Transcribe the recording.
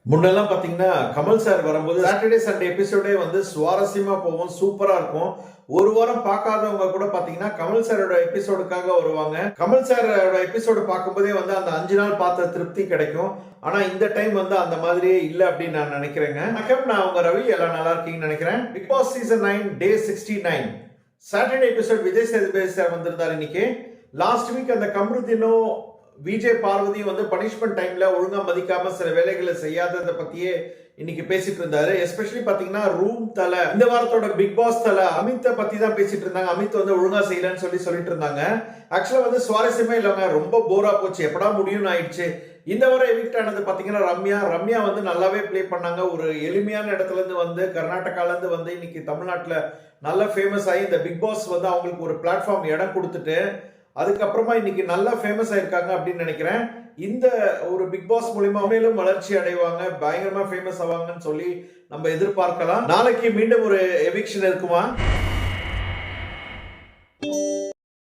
முன்னெல்லாம் பார்த்தீங்கன்னா, கமல் சார் வரும்போது சாட்டர்டே, சண்டே எபிசோடே வந்து சுவாரஸ்யமா போகும். சூப்பரா இருக்கும். ஒரு வாரம் பார்க்காதவங்க கூட பார்த்தீங்கன்னா, கமல் சாரோட எபிசோடுக்காக வருவாங்க. கமல் சாரோட எபிசோடு பார்க்கும்போதே வந்து அந்த 5 நாள் பார்த்த திருப்தி கிடைக்கும். ஆனா இந்த டைம் வந்து அந்த மாதிரியே இல்ல அப்படின்னு நான் நினைக்கிறேங்க. வணக்கம், நான் உங்க ரவி. எல்லாம் நல்லா இருக்கீங்கன்னு நினைக்கிறேன். பிக் பாஸ் சீசன் 9 டே 69 Saturday episode Vijay Sethupathi sir வந்திருந்தார் இன்னைக்கு. லாஸ்ட் வீக் அந்த கம்ருதீனும் விஜய் பார்வதி வந்து பனிஷ்மெண்ட் டைம்ல ஒழுங்கா மதிக்காம சில வேலைகளை செய்யாததை பத்தியே இன்னைக்கு பேசிட்டு இருந்தாரு. எஸ்பெஷலி பாத்தீங்கன்னா ரூம் தலை இந்த வாரத்தோட பிக் பாஸ் தலை அமித்தை பத்தி தான் பேசிட்டு இருந்தாங்க. அமித் வந்து ஒழுங்கா செய்யலன்னு சொல்லிட்டு இருந்தாங்க. ஆக்சுவலா வந்து சுவாரஸ்யமே இல்லைங்க, ரொம்ப போரா போச்சு, எப்படா முடியும்னு ஆயிடுச்சு. இந்த வாரம் எவிக்ட் ஆனது பாத்தீங்கன்னா ரம்யா வந்து நல்லாவே பிளே பண்ணாங்க. ஒரு எளிமையான இடத்துல இருந்து வந்து கர்நாடகால இருந்து வந்து இன்னைக்கு தமிழ்நாட்டுல நல்ல ஃபேமஸ் ஆகி இந்த பிக் பாஸ் வந்து அவங்களுக்கு ஒரு பிளாட்ஃபார்ம் இடம் கொடுத்துட்டு அதுக்கப்புறமா இன்னைக்கு நல்லா ஃபேமஸ் ஆயிருக்காங்க அப்படின்னு நினைக்கிறேன். இந்த ஒரு பிக் பாஸ் மூலியமா மேலும் வளர்ச்சி அடைவாங்க, பயங்கரமா ஃபேமஸ் ஆவாங்கன்னு சொல்லி நம்ம எதிர்பார்க்கலாம். நாளைக்கு மீண்டும் ஒரு எவிக்ஷன் இருக்குமா?